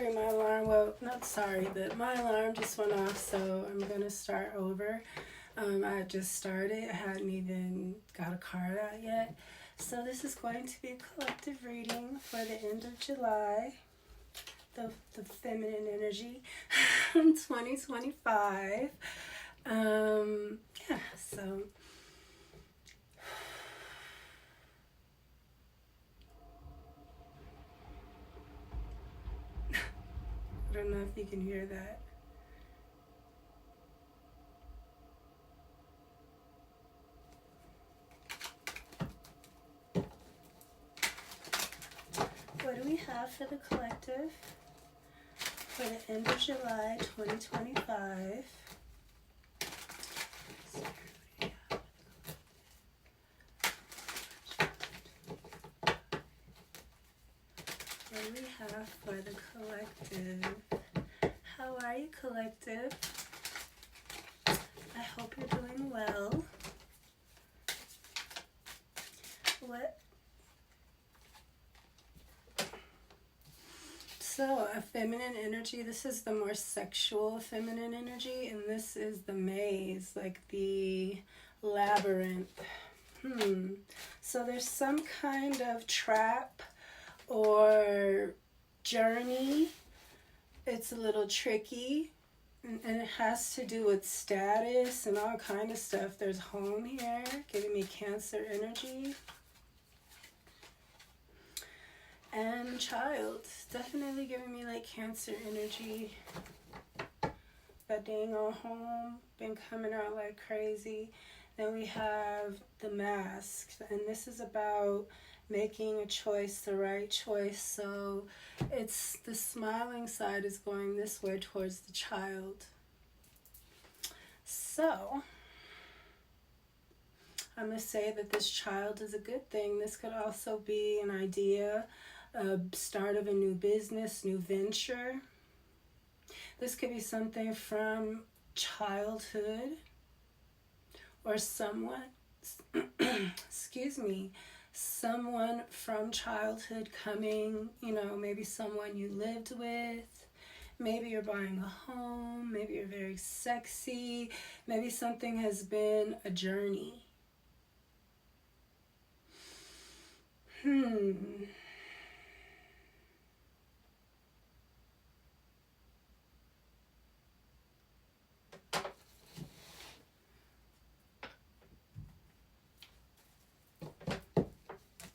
sorry, my alarm, well, not sorry, but my alarm just went off, so I'm going to start over. I just started. I hadn't even got a card out yet. So this is going to be a collective reading for the end of July, the feminine energy, 2025. Yeah, so... I don't know if you can hear that. What do we have for the collective for the end of July 2025? What do we have for the collective? How are you, collective? I hope you're doing well. So, a feminine energy, this is the more sexual feminine energy, and this is the maze, like the labyrinth. So there's some kind of trap or journey. It's a little tricky, and it has to do with status and all kind of stuff. There's home here, giving me Cancer energy. And child, definitely giving me like Cancer energy. That dang old home, been coming out like crazy. Then we have the mask, and this is about making a choice, the right choice. So it's the smiling side is going this way towards the child. So I'm going to say that this child is a good thing. This could also be an idea, a start of a new business, new venture. This could be something from childhood or someone, excuse me, someone from childhood coming, maybe someone you lived with. Maybe you're buying a home, maybe you're very sexy, maybe something has been a journey.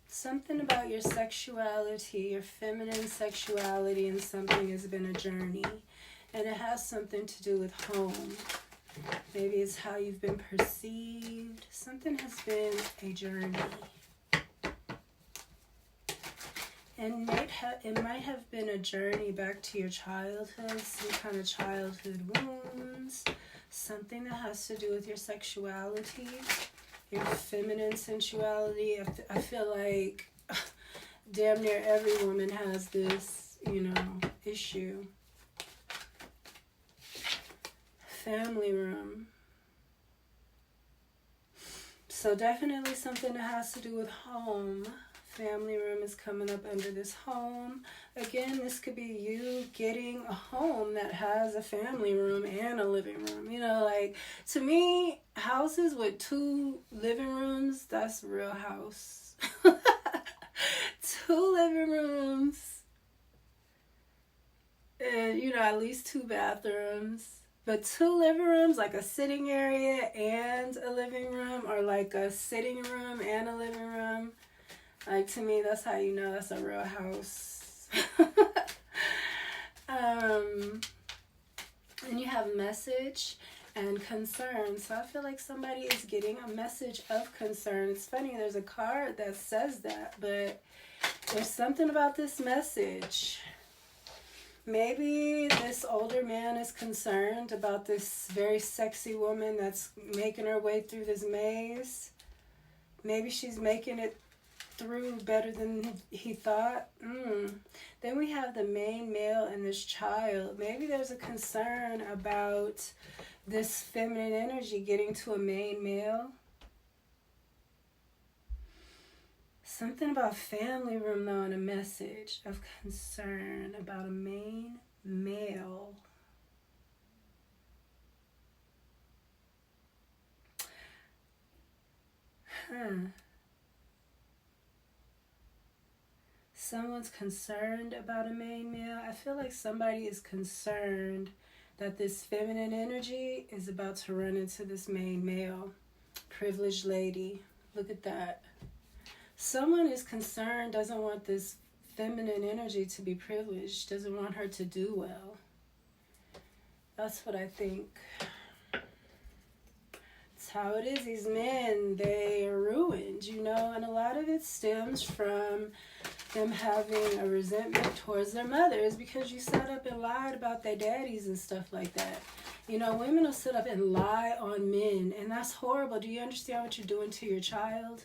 Something about your sexuality, your feminine sexuality, and something has been a journey. And it has something to do with home. Maybe it's how you've been perceived. Something has been a journey. And it might have been a journey back to your childhood, some kind of childhood wounds, something that has to do with your sexuality, your feminine sensuality. I feel like damn near every woman has this, issue. Family room. So definitely something that has to do with home. Family room is coming up under this home. Again, this could be you getting a home that has a family room and a living room. To me, houses with 2 living rooms, that's a real house. 2 living rooms. And, at least 2 bathrooms. But 2 living rooms, like a sitting area and a living room, or like a sitting room and a living room. Like, to me, that's how you know that's a real house. And you have message and concern. So I feel like somebody is getting a message of concern. It's funny, there's a card that says that, but there's something about this message. Maybe this older man is concerned about this very sexy woman that's making her way through this maze. Maybe she's making it through better than he thought. Then we have the main male and this child. Maybe there's a concern about this feminine energy getting to a main male. Something about family room though, and a message of concern about a main Someone's concerned about a main male. I feel like somebody is concerned that this feminine energy is about to run into this main male. Privileged lady. Look at that. Someone is concerned, doesn't want this feminine energy to be privileged, doesn't want her to do well. That's what I think. It's how it is. These men, they are ruined, you know, and a lot of it stems from them having a resentment towards their mothers because you sat up and lied about their daddies and stuff like that. You know, women will sit up and lie on men, and that's horrible. Do you understand what you're doing to your child?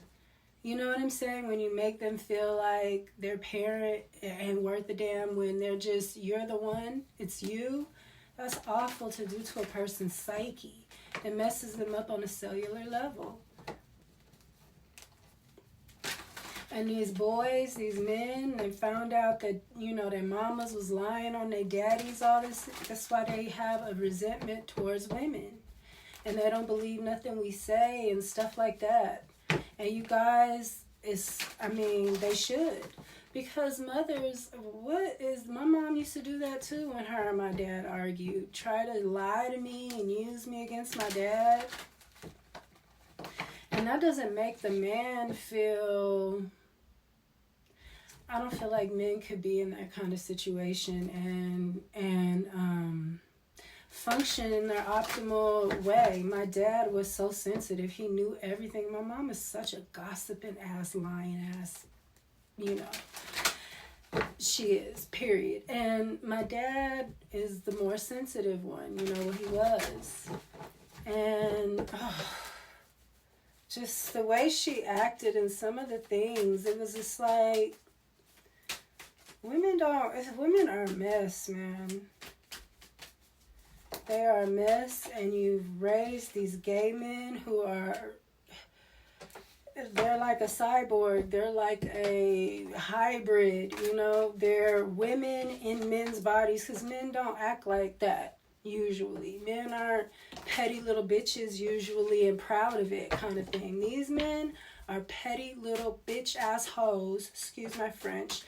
You know what I'm saying? When you make them feel like their parent ain't worth a damn when they're just, you're the one, it's you. That's awful to do to a person's psyche. It messes them up on a cellular level. And these boys, these men, they found out that, you know, their mamas was lying on their daddies, all this. That's why they have a resentment towards women. And they don't believe nothing we say and stuff like that. And you guys, they should. Because mothers, my mom used to do that too when her and my dad argued. Try to lie to me and use me against my dad. And that doesn't make the man feel... I don't feel like men could be in that kind of situation and function in their optimal way. My dad was so sensitive. He knew everything. My mom is such a gossiping ass, lying ass, you know. She is, period. And my dad is the more sensitive one, you know, he was. And just the way she acted and some of the things, it was just like, women are a mess, man. They are a mess, and you've raised these gay men who are, they're like a cyborg. They're like a hybrid, you know. They're women in men's bodies, because men don't act like that, usually. Men aren't petty little bitches, usually, and proud of it kind of thing. These men are petty little bitch-ass hoes, excuse my French,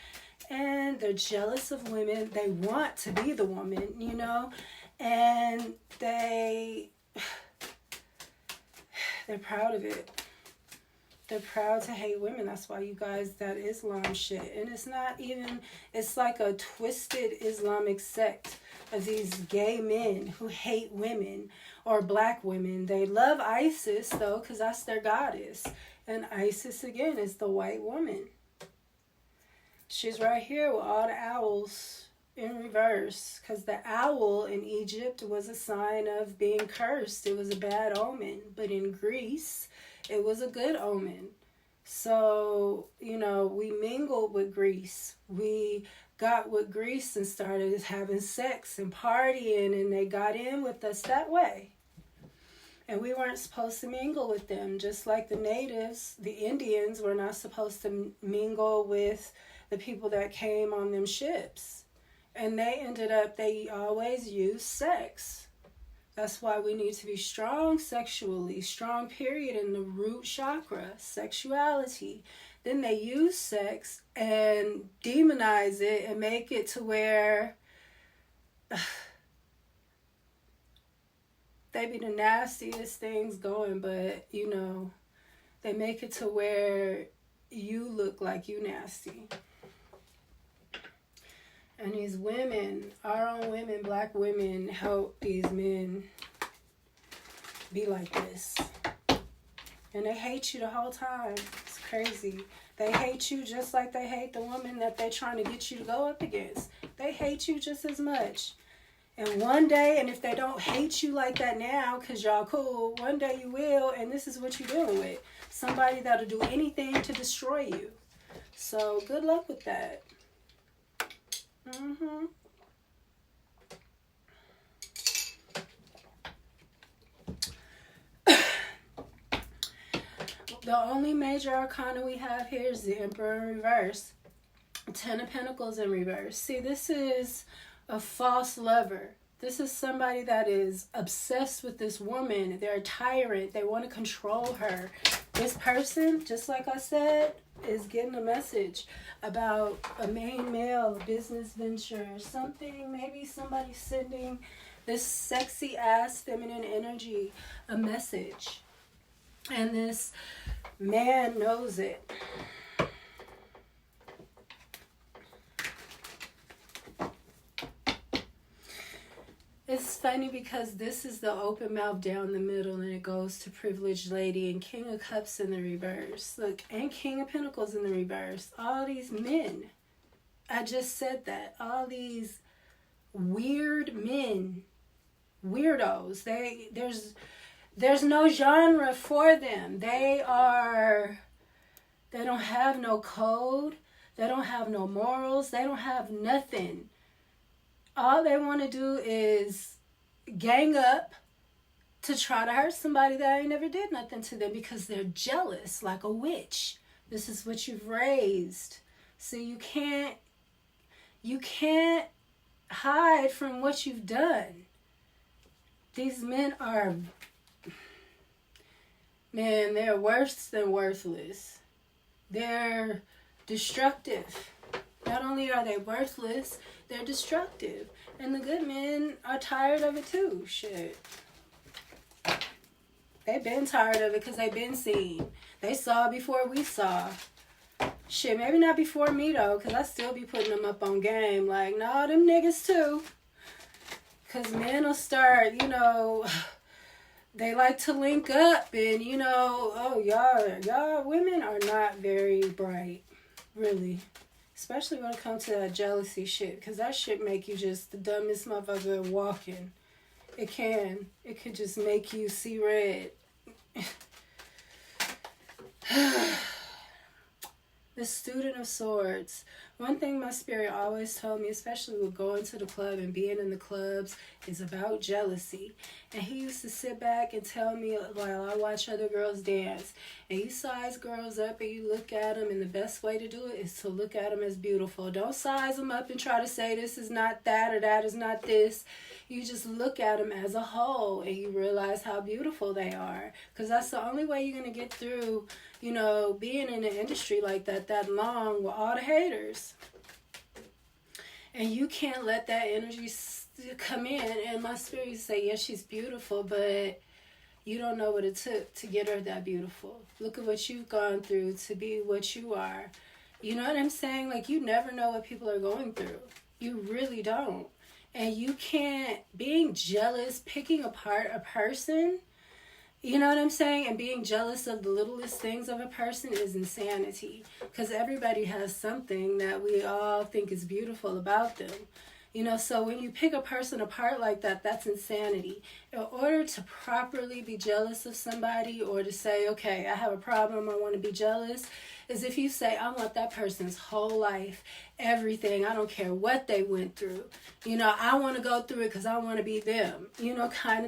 and they're jealous of women. They want to be the woman, you know, and they're proud of it. They're proud to hate women. That's why you guys, that Islam shit. And it's not even, it's like a twisted Islamic sect of these gay men who hate women or black women. They love Isis, though, because that's their goddess. And Isis, again, is the white woman. She's right here with all the owls in reverse, because the owl in Egypt was a sign of being cursed. It was a bad omen. But in Greece, it was a good omen. So, you know, we mingled with Greece. We got with Greece and started having sex and partying, and they got in with us that way. And we weren't supposed to mingle with them, just like the natives, the Indians, were not supposed to mingle with the people that came on them ships. And they always used sex. That's why we need to be strong sexually, strong period in the root chakra, sexuality. Then they use sex and demonize it and make it to where they be the nastiest things going, but, you know, they make it to where you look like you nasty. And these women, our own women, black women, help these men be like this. And they hate you the whole time. It's crazy. They hate you just like they hate the woman that they're trying to get you to go up against. They hate you just as much. And one day, and if they don't hate you like that now, because y'all cool, one day you will, and this is what you're dealing with. Somebody that'll do anything to destroy you. So good luck with that. The only major arcana we have here is the Emperor in reverse. 10 of Pentacles in reverse. See, this is a false lover. This is somebody that is obsessed with this woman. They're a tyrant. They want to control her. This person, just like I said, is getting a message about a main male, a business venture, something. Maybe somebody's sending this sexy ass feminine energy a message. And this man knows it. It's funny because this is the open mouth down the middle, and it goes to privileged lady and King of Cups in the reverse. Look, and King of Pentacles in the reverse. All these men. I just said that. All these weird men. Weirdos. There's no genre for them. They don't have no code. They don't have no morals. They don't have nothing. All they want to do is gang up to try to hurt somebody that ain't never did nothing to them because they're jealous like a witch. This is what you've raised. So you can't hide from what you've done. These men are, man, they're worse than worthless. They're destructive. Not only are they worthless, they're destructive. And the good men are tired of it too. Shit. They've been tired of it because they've been seen. They saw before we saw. Shit, maybe not before me though, because I still be putting them up on game. Like, nah, them niggas too. Because men will start, they like to link up and, oh, y'all women are not very bright. Really. Especially when it comes to that jealousy shit. Because that shit make you just the dumbest motherfucker walking. It can. It could just make you see red. The Student of Swords. One thing my spirit always told me, especially with going to the club and being in the clubs, is about jealousy. And he used to sit back and tell me while I watch other girls dance. And you size girls up and you look at them, and the best way to do it is to look at them as beautiful. Don't size them up and try to say this is not that or that is not this. You just look at them as a whole and you realize how beautiful they are. Because that's the only way you're going to get through, being in an industry like that long with all the haters. And you can't let that energy come in. And my spirit say, yes, she's beautiful, but you don't know what it took to get her that beautiful. Look at what you've gone through to be what you are. You know what I'm saying? Like, you never know what people are going through. You really don't. And you can't, being jealous, picking apart a person, you know what I'm saying? And being jealous of the littlest things of a person is insanity. Because everybody has something that we all think is beautiful about them. So when you pick a person apart like that, that's insanity. In order to properly be jealous of somebody, or to say, okay, I have a problem, I want to be jealous, is if you say, I want that person's whole life, everything, I don't care what they went through. I want to go through it because I want to be them.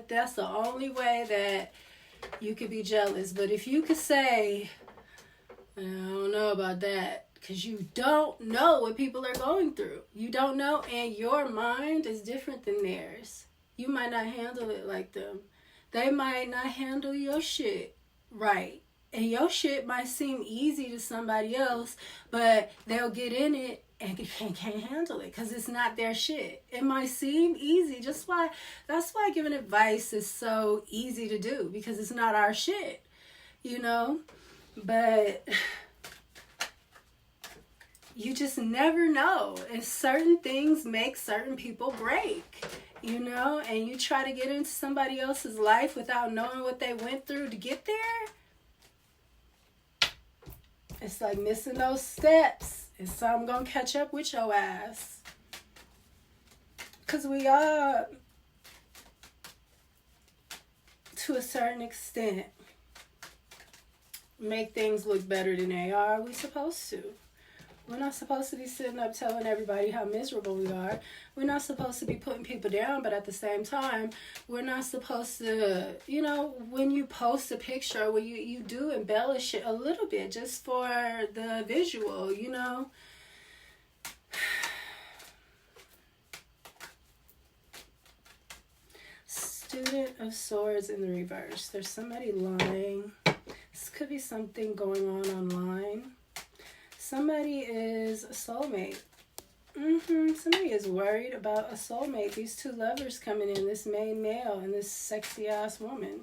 That's the only way that you could be jealous. But if you could say, I don't know about that, because you don't know what people are going through. You don't know, and your mind is different than theirs. You might not handle it like them. They might not handle your shit right. And your shit might seem easy to somebody else, but they'll get in it and can't handle it because it's not their shit. It might seem easy. That's why giving advice is so easy to do, because it's not our shit, But you just never know. And certain things make certain people break, and you try to get into somebody else's life without knowing what they went through to get there. It's like missing those steps. And so I'm going to catch up with your ass. Because we are, to a certain extent, make things look better than they are. We're supposed to. We're not supposed to be sitting up telling everybody how miserable we are. We're not supposed to be putting people down, but at the same time, we're not supposed to, when you post a picture, when you do embellish it a little bit just for the visual, Student of Swords in the reverse. There's somebody lying. This could be something going on online. Somebody is a soulmate. Somebody is worried about a soulmate. These two lovers coming in, this main male and this sexy ass woman.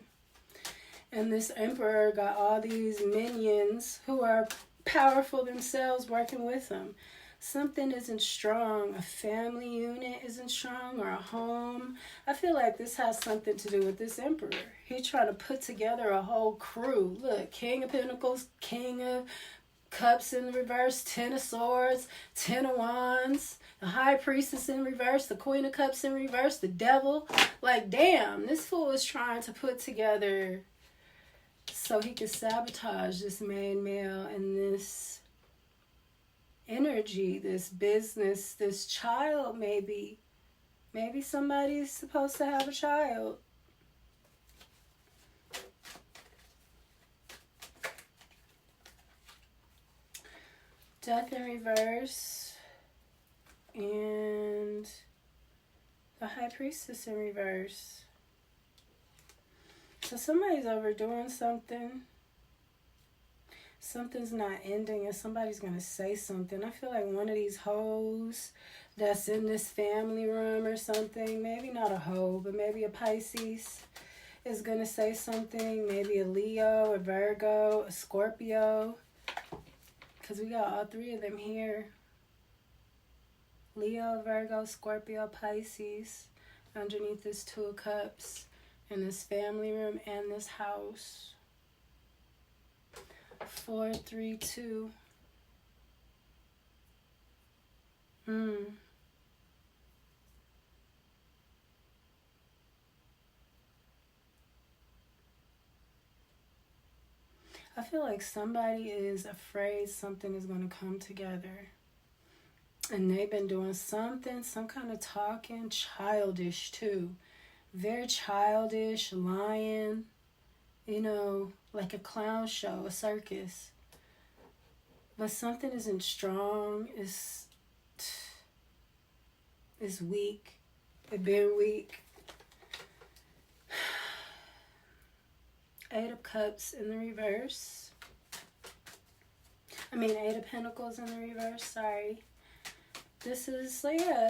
And this emperor got all these minions who are powerful themselves working with him. Something isn't strong. A family unit isn't strong, or a home. I feel like this has something to do with this emperor. He's trying to put together a whole crew. Look, King of Pentacles, King of Cups in the reverse, Ten of Swords, Ten of Wands, the High Priestess in reverse, the Queen of Cups in reverse, the Devil. Like, damn, this fool is trying to put together so he can sabotage this main male and this energy, this business, this child. Maybe somebody's supposed to have a child. Death in reverse and the High Priestess in reverse. So somebody's overdoing something. Something's not ending and somebody's going to say something. I feel like one of these hoes that's in this family room or something, maybe not a hoe, but maybe a Pisces, is going to say something. Maybe a Leo, a Virgo, a Scorpio. Because we got all three of them here. Leo, Virgo, Scorpio, Pisces. Underneath this Two of Cups. In this family room and this house. 4, 3, 2. I feel like somebody is afraid something is going to come together. And they've been doing something, some kind of talking, childish too. Very childish, lying, you know, like a clown show, a circus. But something isn't strong, it's weak. It's been weak. 8 of Cups in the reverse. Eight of Pentacles in the reverse, sorry. This is,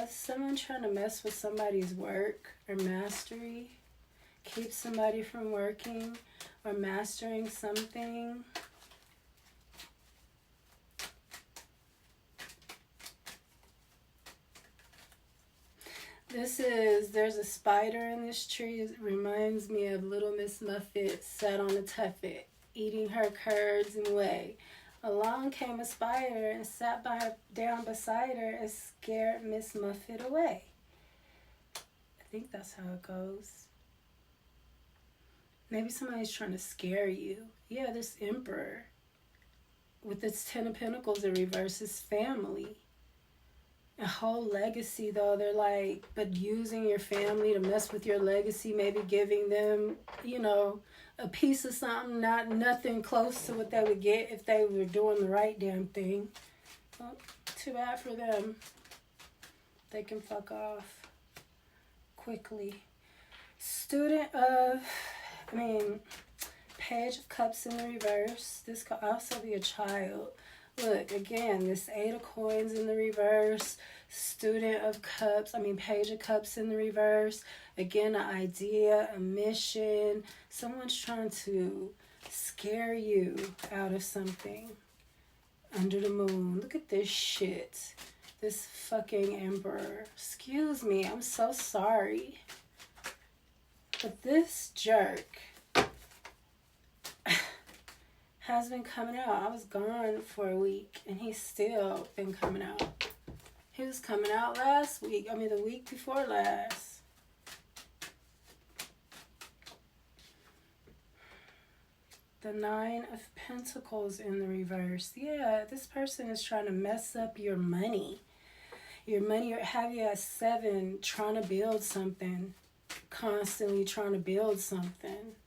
someone trying to mess with somebody's work or mastery. Keep somebody from working or mastering something. There's a spider in this tree. It reminds me of Little Miss Muffet sat on a tuffet, eating her curds and whey. Along came a spider and sat down beside her and scared Miss Muffet away. I think that's how it goes. Maybe somebody's trying to scare you. Yeah, this Emperor with its 10 of Pentacles in reverse is family. A whole legacy, though. They're like, but using your family to mess with your legacy, maybe giving them, a piece of something, nothing close to what they would get if they were doing the right damn thing. Well, too bad for them. They can fuck off quickly. Page of Cups in the reverse. This could also be a child. Look, again, this 8 of Coins in the reverse, Student of Cups, Page of Cups in the reverse. Again, an idea, a mission. Someone's trying to scare you out of something. Under the moon. Look at this shit. This fucking Emperor. Excuse me, I'm so sorry. But this jerk has been coming out. I was gone for a week and he's still been coming out. He was coming out last week. The week before last. The 9 of Pentacles in the reverse. Yeah, this person is trying to mess up your money. Your money, or have you at 7 trying to build something. Constantly trying to build something.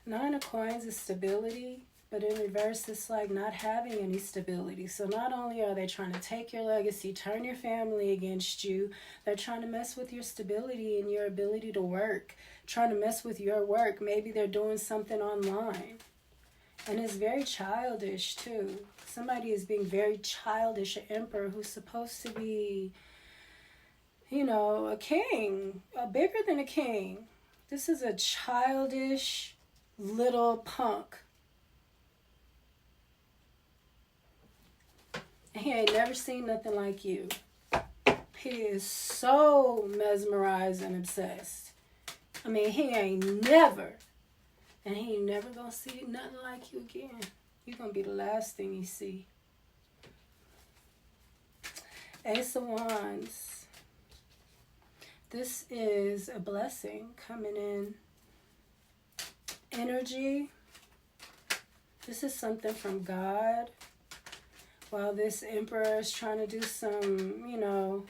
Nine of Coins is stability, but in reverse, it's like not having any stability. So not only are they trying to take your legacy, turn your family against you, they're trying to mess with your stability and your ability to work, trying to mess with your work. Maybe they're doing something online. And it's very childish, too. Somebody is being very childish, an emperor who's supposed to be, you know, a king, bigger than a king. This is a childish little punk. He ain't never seen nothing like you. He is so mesmerized and obsessed. I mean, he ain't never, and he ain't never gonna see nothing like you again. You're gonna be the last thing you see. Ace of Wands. This is a blessing coming in. Energy. This is something from God. While this emperor is trying to do some, you know,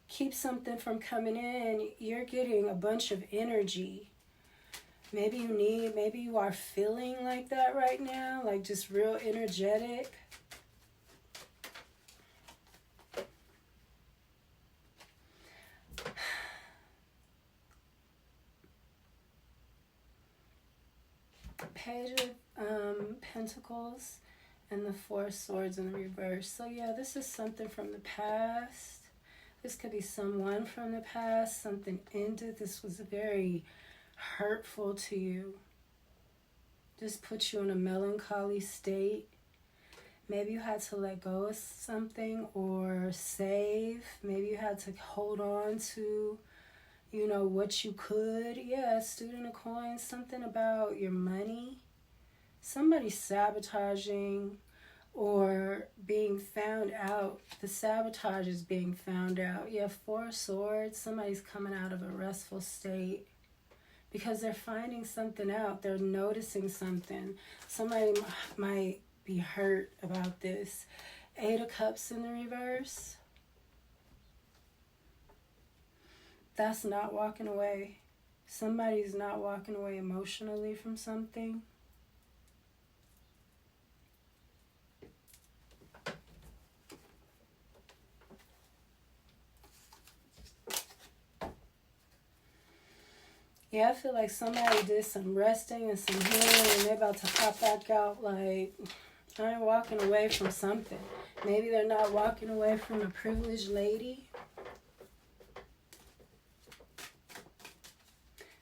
keep something from coming in, you're getting a bunch of energy. Maybe you are feeling like that right now, like just real energetic. Page of Pentacles. And the Four of Swords in the reverse. So yeah, this is something from the past. This could be someone from the past. Something ended. This was very hurtful to you. Just put you in a melancholy state. Maybe you had to let go of something or save. Maybe you had to hold on to, you know, what you could. Yeah, Student of Coins, something about your money. Somebody sabotaging or being found out. The sabotage is being found out. You have Four of Swords. Somebody's coming out of a restful state because they're finding something out. They're noticing something. Somebody might be hurt about this. Eight of Cups in the reverse. That's not walking away. Somebody's not walking away emotionally from something. Yeah, I feel like somebody did some resting and some healing and they're about to pop back out like, I ain't walking away from something. Maybe they're not walking away from a privileged lady.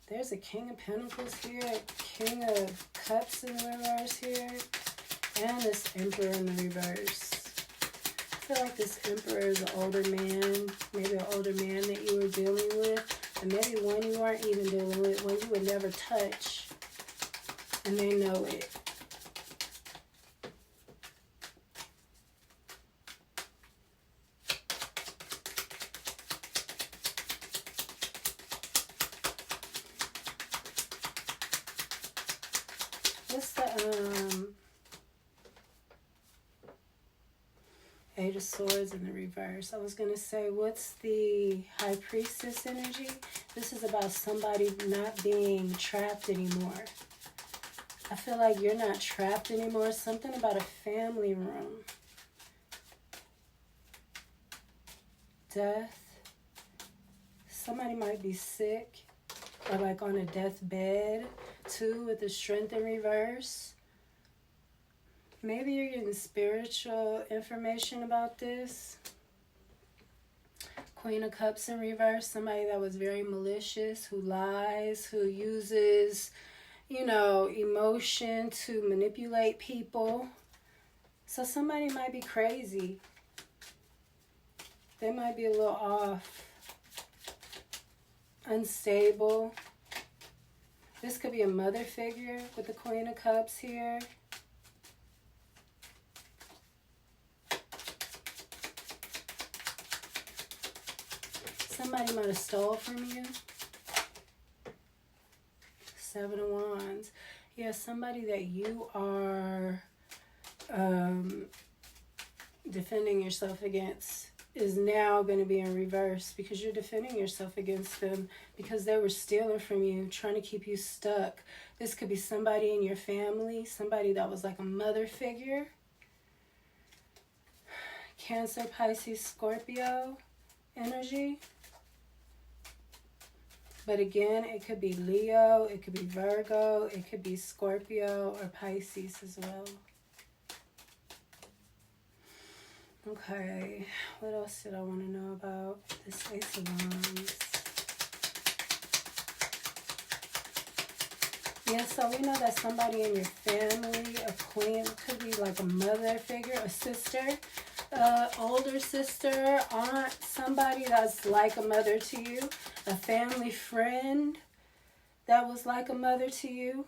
There's a King of Pentacles here, King of Cups in the reverse here, and this Emperor in the reverse. I feel like this Emperor is an older man, maybe an older man that you were dealing with. And maybe one you weren't even dealing with, one you would never touch, and they know it. What's the Eight of Swords in the reverse? I was going to say, what's the High Priestess energy? This is about somebody not being trapped anymore. I feel like you're not trapped anymore. Something about a family room. Death. Somebody might be sick or like on a deathbed too with the Strength in reverse. Maybe you're getting spiritual information about this. Queen of Cups in reverse. Somebody that was very malicious, who lies, who uses, you know, emotion to manipulate people. So somebody might be crazy. They might be a little off. Unstable. This could be a mother figure with the Queen of Cups here. Somebody might have stole from you. Seven of Wands. Yeah, somebody that you are defending yourself against is now going to be in reverse because you're defending yourself against them because they were stealing from you, trying to keep you stuck. This could be somebody in your family, somebody that was like a mother figure. Cancer, Pisces, Scorpio energy. But again, it could be Leo, it could be Virgo, it could be Scorpio or Pisces as well. Okay, what else did I want to know about this Ace of Wands? Yeah, so we know that somebody in your family, a queen, could be like a mother figure, a sister, older sister, aunt, somebody that's like a mother to you, a family friend that was like a mother to you.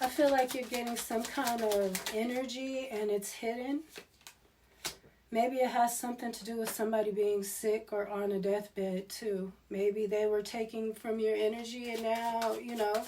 I feel like you're getting some kind of energy and it's hidden. Maybe it has something to do with somebody being sick or on a deathbed too. Maybe they were taking from your energy and now, you know,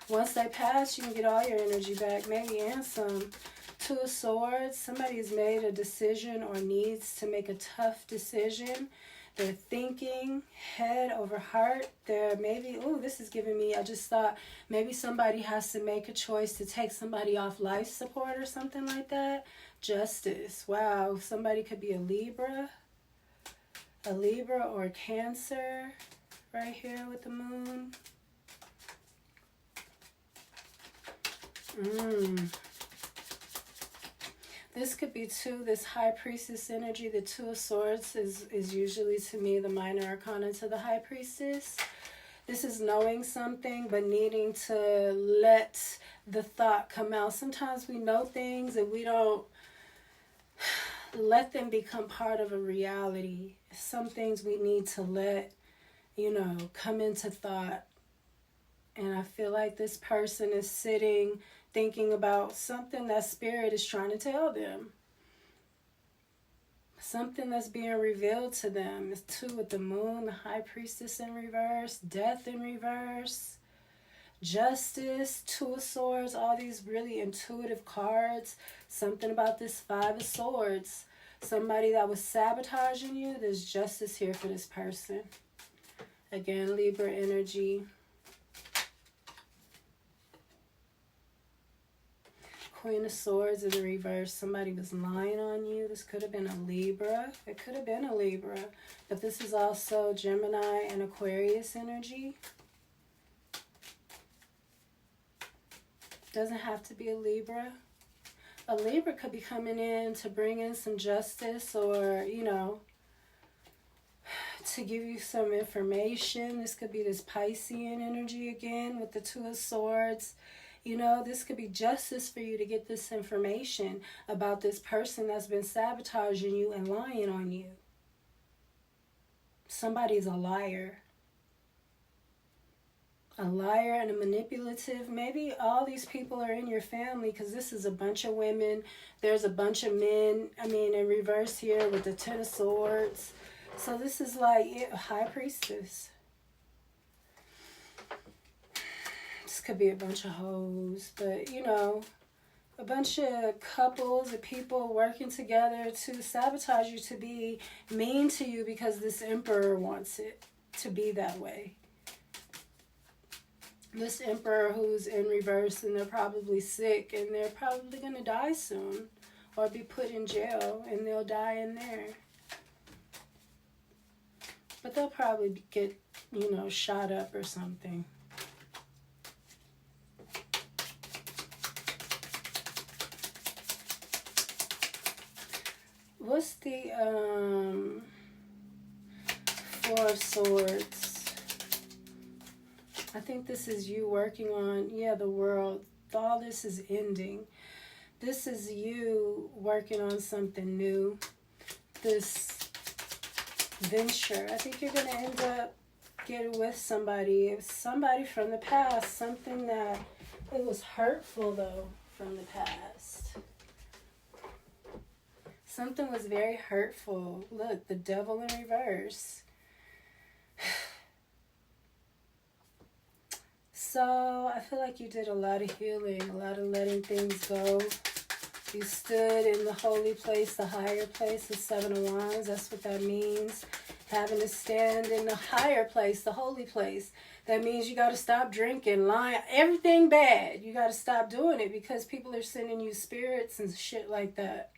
once they pass, you can get all your energy back, maybe and some. Two of Swords, somebody's made a decision or needs to make a tough decision. They're thinking head over heart. They're maybe, oh, this is giving me, I just thought maybe somebody has to make a choice to take somebody off life support or something like that. Justice. Wow, somebody could be a Libra or Cancer right here with the moon. This could be too, this High Priestess energy. The Two of Swords is usually to me the Minor Arcana to the High Priestess. This is knowing something but needing to let the thought come out. Sometimes we know things and we don't let them become part of a reality. Some things we need to let, you know, come into thought. And I feel like this person is sitting thinking about something that Spirit is trying to tell them. Something that's being revealed to them. It's two with the moon, the High Priestess in reverse, death in reverse, justice, Two of Swords, all these really intuitive cards. Something about this Five of Swords. Somebody that was sabotaging you, there's justice here for this person. Again, Libra energy. Queen of Swords in the reverse. Somebody was lying on you. This could have been a Libra. It could have been a Libra. But this is also Gemini and Aquarius energy. Doesn't have to be a Libra. A Libra could be coming in to bring in some justice or, you know, to give you some information. This could be this Piscean energy again with the Two of Swords. You know, this could be justice for you to get this information about this person that's been sabotaging you and lying on you. Somebody's a liar. A liar and a manipulative. Maybe all these people are in your family because this is a bunch of women. There's a bunch of men, I mean, in reverse here with the Ten of Swords. So this is like High Priestess. This could be a bunch of hoes, but you know, a bunch of couples or people working together to sabotage you, to be mean to you because this Emperor wants it to be that way. This Emperor who's in reverse and they're probably sick and they're probably going to die soon or be put in jail and they'll die in there. But they'll probably get, you know, shot up or something. What's the Four of Swords? I think this is you working on, the world. All this is ending. This is you working on something new. This venture. I think you're going to end up getting with somebody. It's somebody from the past. Something that, it was hurtful though from the past. Something was very hurtful. Look, the Devil in reverse. So I feel like you did a lot of healing, a lot of letting things go. You stood in the holy place, the higher place, the Seven of Wands. That's what that means. Having to stand in the higher place, the holy place. That means you got to stop drinking, lying, everything bad. You got to stop doing it because people are sending you spirits and shit like that.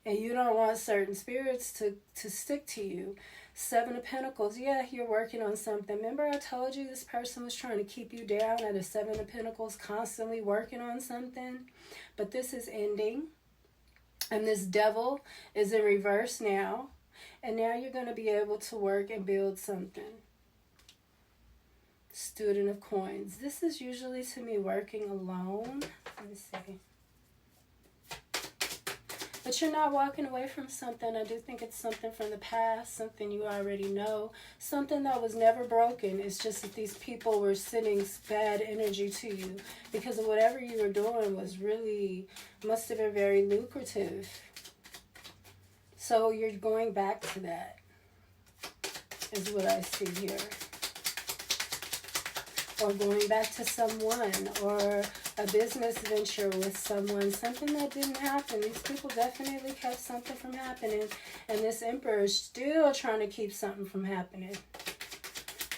And you don't want certain spirits to stick to you. Seven of Pentacles. Yeah, you're working on something. Remember I told you this person was trying to keep you down at a Seven of Pentacles, constantly working on something? But this is ending. And this devil is in reverse now. And now you're going to be able to work and build something. Student of Coins. This is usually to me working alone. Let me see. But you're not walking away from something. I do think it's something from the past, something you already know, something that was never broken. It's just that these people were sending bad energy to you because of whatever you were doing was really, must have been very lucrative. So you're going back to that, is what I see here. Or going back to someone, or a business venture with someone, something that didn't happen. These people definitely kept something from happening, and this Emperor is still trying to keep something from happening.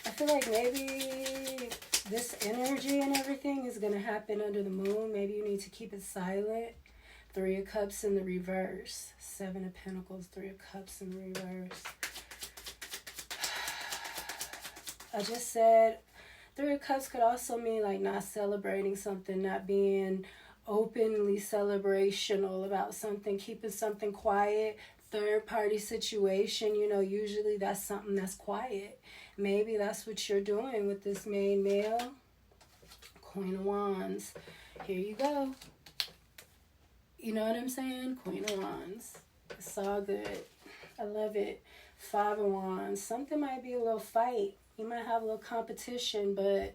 I feel like maybe this energy and everything is going to happen under the moon. Maybe you need to keep it silent. Three of Cups in the reverse. Seven of Pentacles, Three of Cups in the reverse. I just said Three of Cups could also mean like not celebrating something, not being openly celebrational about something, keeping something quiet. Third party situation, you know, usually that's something that's quiet. Maybe that's what you're doing with this main male. Queen of Wands. Here you go. You know what I'm saying? Queen of Wands. It's all good. I love it. Five of Wands. Something might be a little fight. You might have a little competition, but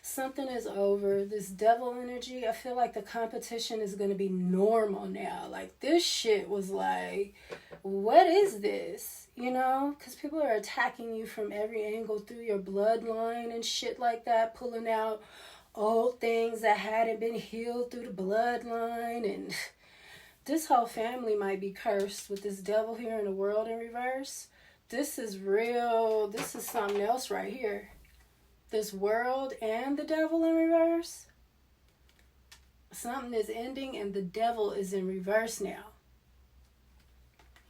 something is over. This devil energy, I feel like the competition is going to be normal now. Like, this shit was like, what is this? You know? Because people are attacking you from every angle through your bloodline and shit like that, pulling out old things that hadn't been healed through the bloodline. And this whole family might be cursed with this devil here in the world in reverse. This is real. This is something else right here. This world and the devil in reverse. Something is ending and the devil is in reverse now.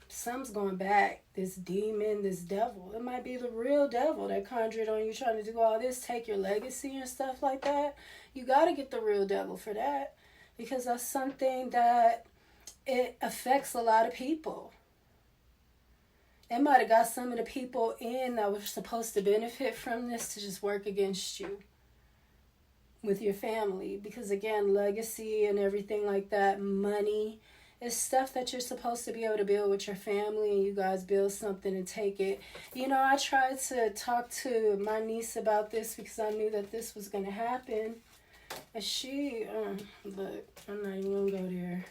Something's going back. This demon, this devil. It might be the real devil that conjured on you trying to do all this, take your legacy and stuff like that. You got to get the real devil for that. Because that's something that it affects a lot of people. It might have got some of the people in that were supposed to benefit from this to just work against you with your family. Because again, legacy and everything like that, money, is stuff that you're supposed to be able to build with your family, and you guys build something and take it. You know, I tried to talk to my niece about this because I knew that this was going to happen. And she, look, I'm not even going to go there.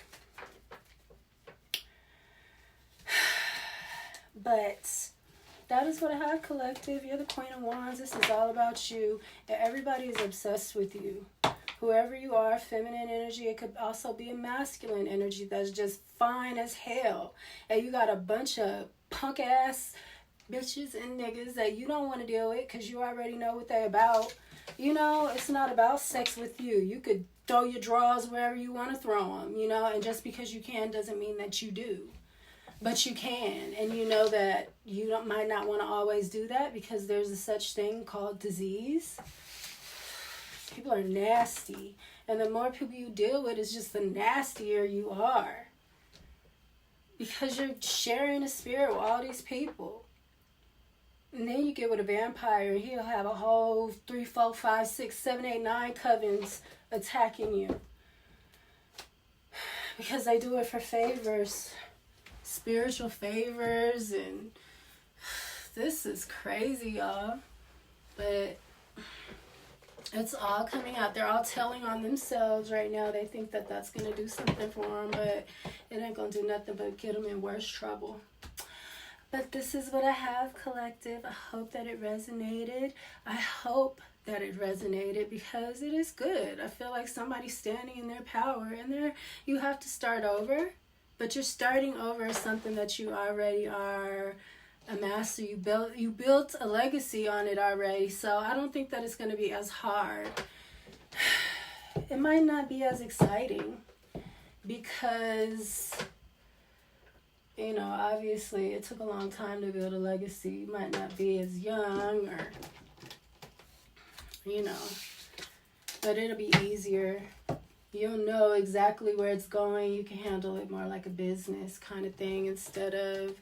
But that is what I have, collective. You're the Queen of Wands. This is all about you. And everybody is obsessed with you. Whoever you are, feminine energy. It could also be a masculine energy that's just fine as hell. And you got a bunch of punk ass bitches and niggas that you don't want to deal with because you already know what they're about. You know, it's not about sex with you. You could throw your drawers wherever you want to throw them, you know. And just because you can doesn't mean that you do. But you can, and you know that you might not want to always do that because there's a such thing called disease. People are nasty, and the more people you deal with, it's just the nastier you are. Because you're sharing a spirit with all these people. And then you get with a vampire, and he'll have a whole 3, 4, 5, 6, 7, 8, 9 covens attacking you. Because they do it for favors. Spiritual favors, and this is crazy, y'all. But it's all coming out. They're all telling on themselves right now. They think that that's going to do something for them, but it ain't going to do nothing but get them in worse trouble. But this is what I have, collective. I hope that it resonated. I hope that it resonated, because it is good. I feel like somebody's standing in their power, and you have to start over, but you're starting over something that you already are a master. You built a legacy on it already, so I don't think that it's going to be as hard. It might not be as exciting because, you know, obviously it took a long time to build a legacy. You might not be as young, or, you know, but it'll be easier. You'll know exactly where it's going. You can handle it more like a business kind of thing, instead of,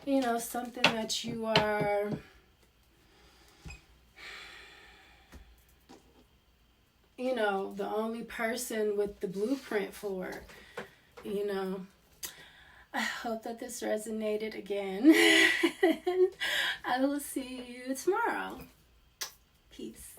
you know, something that you are, you know, the only person with the blueprint for, you know. I hope that this resonated again. I will see you tomorrow. Peace.